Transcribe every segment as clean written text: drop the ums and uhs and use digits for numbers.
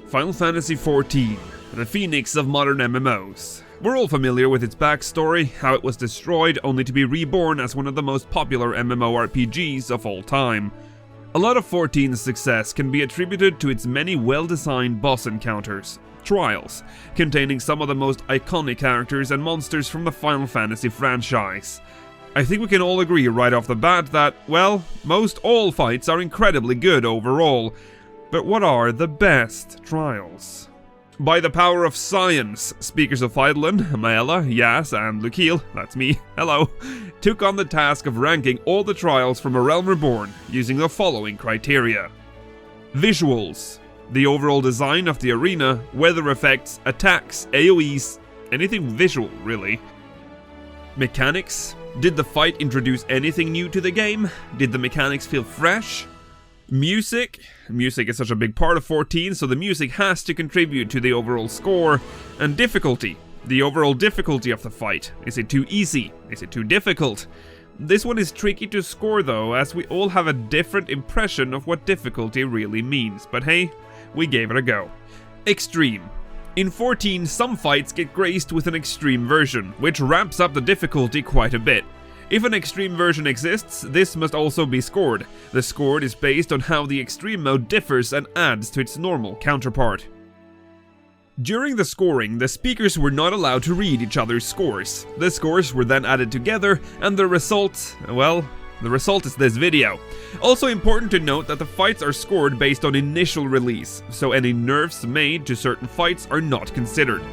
Final Fantasy XIV, the phoenix of modern MMOs. We're all familiar with its backstory, how it was destroyed only to be reborn as one of the most popular MMORPGs of all time. A lot of 14's success can be attributed to its many well-designed boss encounters, trials, containing some of the most iconic characters and monsters from the Final Fantasy franchise. I think we can all agree right off the bat that, well, most all fights are incredibly good overall. But what are the best trials? By the power of science, speakers of Eidolon, Maela, Yas, and Lukiel, that's me, hello, took on the task of ranking all the trials from A Realm Reborn using the following criteria. Visuals. The overall design of the arena, weather effects, attacks, AoEs, anything visual, really. Mechanics. Did the fight introduce anything new to the game? Did the mechanics feel fresh? Music. Music is such a big part of 14, so the music has to contribute to the overall score. And difficulty. The overall difficulty of the fight. Is it too easy? Is it too difficult? This one is tricky to score though, as we all have a different impression of what difficulty really means. But hey, we gave it a go. Extreme. In 14, some fights get graced with an extreme version, which ramps up the difficulty quite a bit. If an extreme version exists, this must also be scored. The score is based on how the extreme mode differs and adds to its normal counterpart. During the scoring, the speakers were not allowed to read each other's scores. The scores were then added together, and the result, well, the result is this video. Also important to note that the fights are scored based on initial release, so any nerfs made to certain fights are not considered.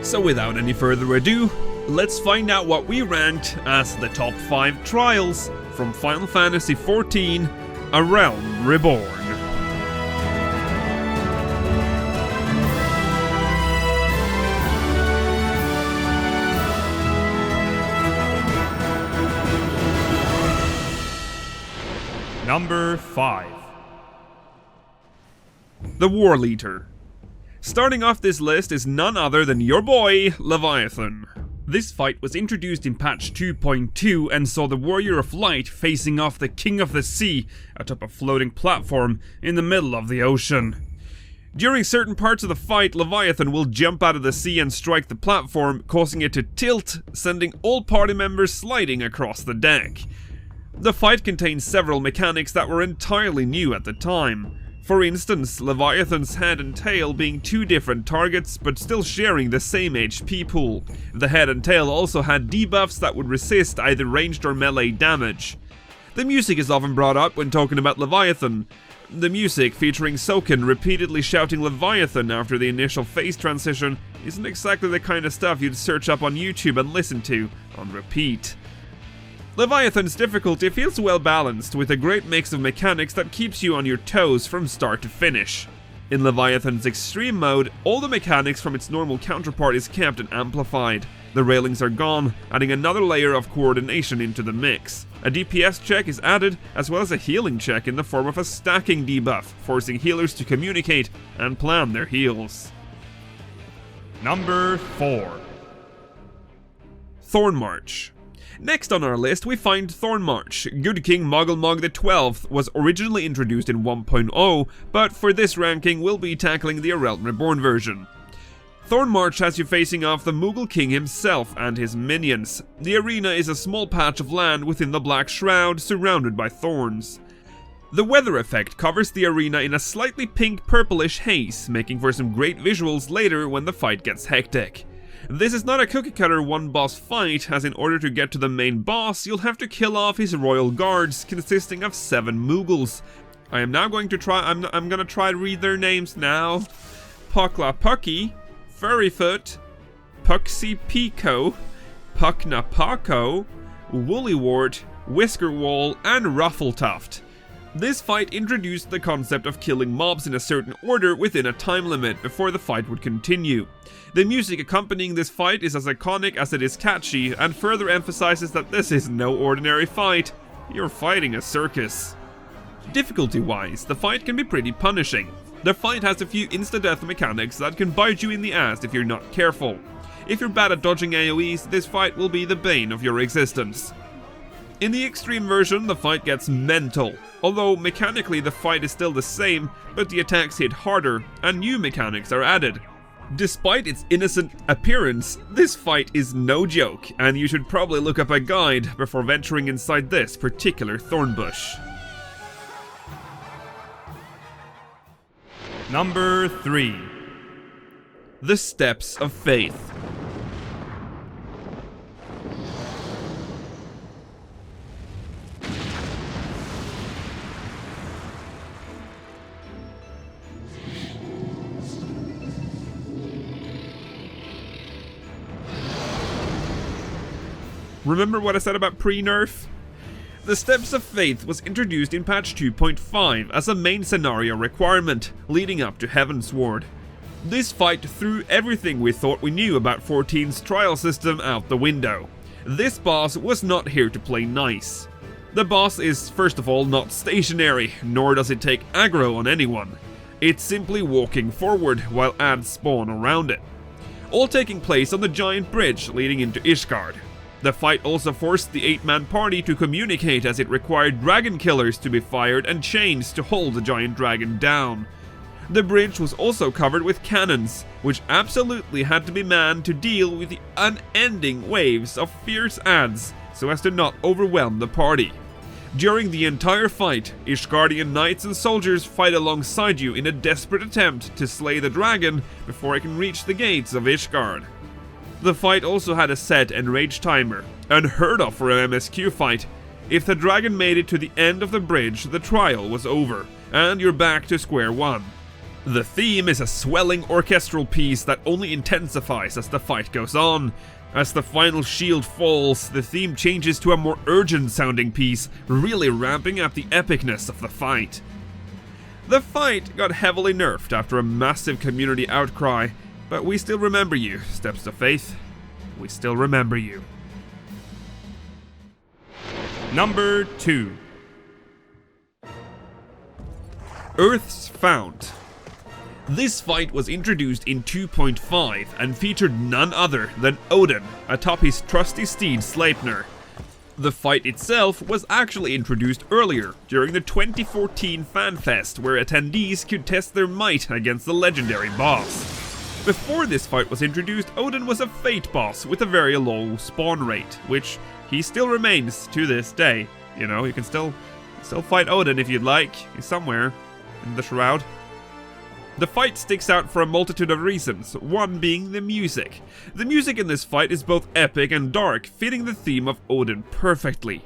So without any further ado, let's find out what we ranked as the top 5 trials from Final Fantasy XIV, A Realm Reborn. Number 5. The War Leader. Starting off this list is none other than your boy, Leviathan. This fight was introduced in patch 2.2 and saw the Warrior of Light facing off the King of the Sea atop a floating platform in the middle of the ocean. During certain parts of the fight, Leviathan will jump out of the sea and strike the platform, causing it to tilt, sending all party members sliding across the deck. The fight contains several mechanics that were entirely new at the time. For instance, Leviathan's head and tail being two different targets but still sharing the same HP pool. The head and tail also had debuffs that would resist either ranged or melee damage. The music is often brought up when talking about Leviathan. The music, featuring Soken repeatedly shouting Leviathan after the initial phase transition, isn't exactly the kind of stuff you'd search up on YouTube and listen to on repeat. Leviathan's difficulty feels well balanced, with a great mix of mechanics that keeps you on your toes from start to finish. In Leviathan's extreme mode, all the mechanics from its normal counterpart is kept and amplified. The railings are gone, adding another layer of coordination into the mix. A DPS check is added, as well as a healing check in the form of a stacking debuff, forcing healers to communicate and plan their heals. Number 4. Thorn March. Next on our list, we find Thorn March. Good King Mogglmog XII was originally introduced in 1.0, but for this ranking, we'll be tackling the A Realm Reborn version. Thorn March has you facing off the Moogle King himself and his minions. The arena is a small patch of land within the Black Shroud, surrounded by thorns. The weather effect covers the arena in a slightly pink-purplish haze, making for some great visuals later when the fight gets hectic. This is not a cookie-cutter one-boss fight, as in order to get to the main boss, you'll have to kill off his royal guards, consisting of 7 Moogles. I'm gonna try to read their names now. Pukla Pucky, Furryfoot, Puxy Pico, Puckna Paco, Woolywart, Whiskerwall, and Ruffletuft. This fight introduced the concept of killing mobs in a certain order within a time limit before the fight would continue. The music accompanying this fight is as iconic as it is catchy, and further emphasizes that this is no ordinary fight. You're fighting a circus. Difficulty-wise, the fight can be pretty punishing. The fight has a few insta-death mechanics that can bite you in the ass if you're not careful. If you're bad at dodging AoEs, this fight will be the bane of your existence. In the extreme version, the fight gets mental. Although mechanically the fight is still the same, but the attacks hit harder and new mechanics are added. Despite its innocent appearance, this fight is no joke, and you should probably look up a guide before venturing inside this particular thorn bush. Number 3. The Steps of Faith. Remember what I said about pre-nerf? The Steps of Faith was introduced in patch 2.5 as a main scenario requirement, leading up to Heavensward. This fight threw everything we thought we knew about 14's trial system out the window. This boss was not here to play nice. The boss is, first of all, not stationary, nor does it take aggro on anyone. It's simply walking forward while ads spawn around it. All taking place on the giant bridge leading into Ishgard. The fight also forced the 8-man party to communicate, as it required dragon killers to be fired and chains to hold the giant dragon down. The bridge was also covered with cannons, which absolutely had to be manned to deal with the unending waves of fierce ads so as to not overwhelm the party. During the entire fight, Ishgardian knights and soldiers fight alongside you in a desperate attempt to slay the dragon before it can reach the gates of Ishgard. The fight also had a set enrage timer, unheard of for an MSQ fight. If the dragon made it to the end of the bridge, the trial was over, and you're back to square one. The theme is a swelling orchestral piece that only intensifies as the fight goes on. As the final shield falls, the theme changes to a more urgent sounding piece, really ramping up the epicness of the fight. The fight got heavily nerfed after a massive community outcry, but we still remember you, Steps of Faith. We still remember you. Number 2. Earth's Fount. This fight was introduced in 2.5 and featured none other than Odin atop his trusty steed Sleipnir. The fight itself was actually introduced earlier, during the 2014 FanFest, where attendees could test their might against the legendary boss. Before this fight was introduced, Odin was a Fate boss with a very low spawn rate, which he still remains to this day. You know, you can still fight Odin if you'd like. He's somewhere in the shroud. The fight sticks out for a multitude of reasons, one being the music. The music in this fight is both epic and dark, fitting the theme of Odin perfectly.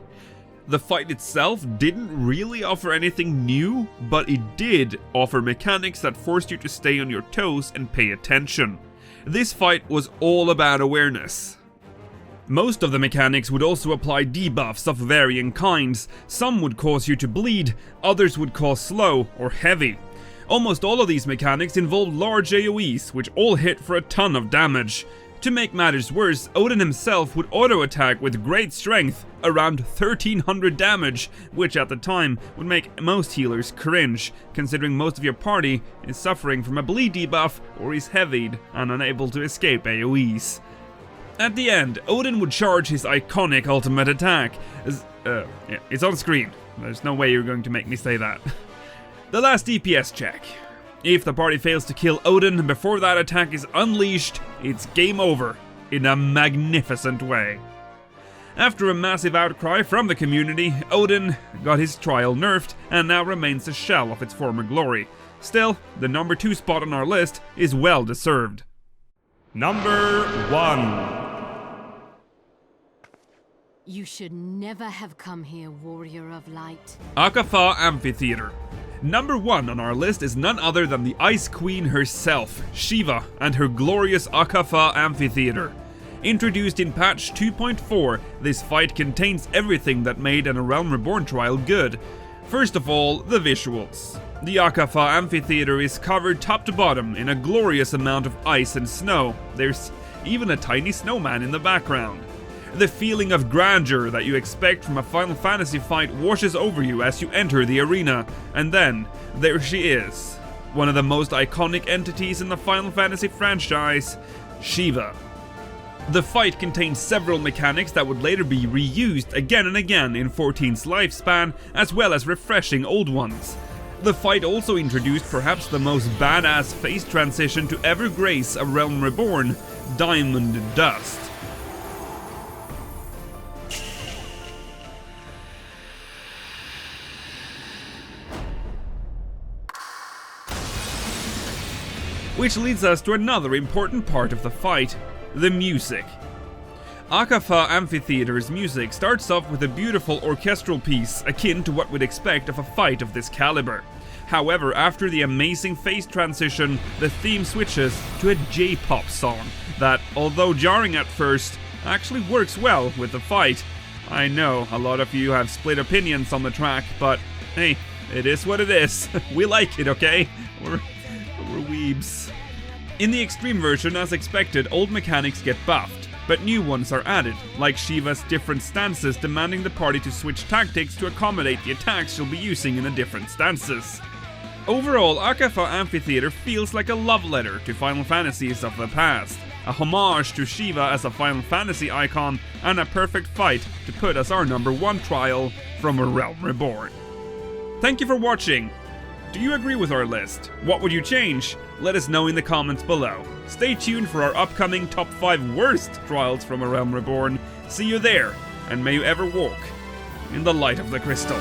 The fight itself didn't really offer anything new, but it did offer mechanics that forced you to stay on your toes and pay attention. This fight was all about awareness. Most of the mechanics would also apply debuffs of varying kinds. Some would cause you to bleed, others would cause slow or heavy. Almost all of these mechanics involved large AoEs, which all hit for a ton of damage. To make matters worse, Odin himself would auto-attack with great strength, around 1300 damage, which at the time would make most healers cringe, considering most of your party is suffering from a bleed debuff or is heavied and unable to escape AoEs. At the end, Odin would charge his iconic ultimate attack. It's on screen. There's no way you're going to make me say that. The last DPS check. If the party fails to kill Odin before that attack is unleashed, it's game over in a magnificent way. After a massive outcry from the community, Odin got his trial nerfed and now remains a shell of its former glory. Still, the number 2 spot on our list is well deserved. Number 1. You should never have come here, Warrior of Light. Akafa Amphitheater. Number 1 on our list is none other than the Ice Queen herself, Shiva, and her glorious Akafa Amphitheater. Introduced in patch 2.4, this fight contains everything that made an A Realm Reborn trial good. First of all, the visuals. The Akafa Amphitheater is covered top to bottom in a glorious amount of ice and snow. There's even a tiny snowman in the background. The feeling of grandeur that you expect from a Final Fantasy fight washes over you as you enter the arena, and then, there she is. One of the most iconic entities in the Final Fantasy franchise, Shiva. The fight contains several mechanics that would later be reused again and again in 14's lifespan, as well as refreshing old ones. The fight also introduced perhaps the most badass face transition to ever grace A Realm Reborn, Diamond Dust. Which leads us to another important part of the fight, the music. Akafa Amphitheater's music starts off with a beautiful orchestral piece akin to what we'd expect of a fight of this caliber. However, after the amazing phase transition, the theme switches to a J-pop song that, although jarring at first, actually works well with the fight. I know a lot of you have split opinions on the track, but hey, it is what it is. We like it, okay? We're weebs. In the extreme version, as expected, old mechanics get buffed, but new ones are added, like Shiva's different stances demanding the party to switch tactics to accommodate the attacks she'll be using in the different stances. Overall, Akafa Amphitheater feels like a love letter to Final Fantasies of the past, a homage to Shiva as a Final Fantasy icon, and a perfect fight to put as our #1 trial from A Realm Reborn. Thank you for watching! Do you agree with our list? What would you change? Let us know in the comments below. Stay tuned for our upcoming top 5 worst trials from A Realm Reborn. See you there, and may you ever walk in the light of the crystal.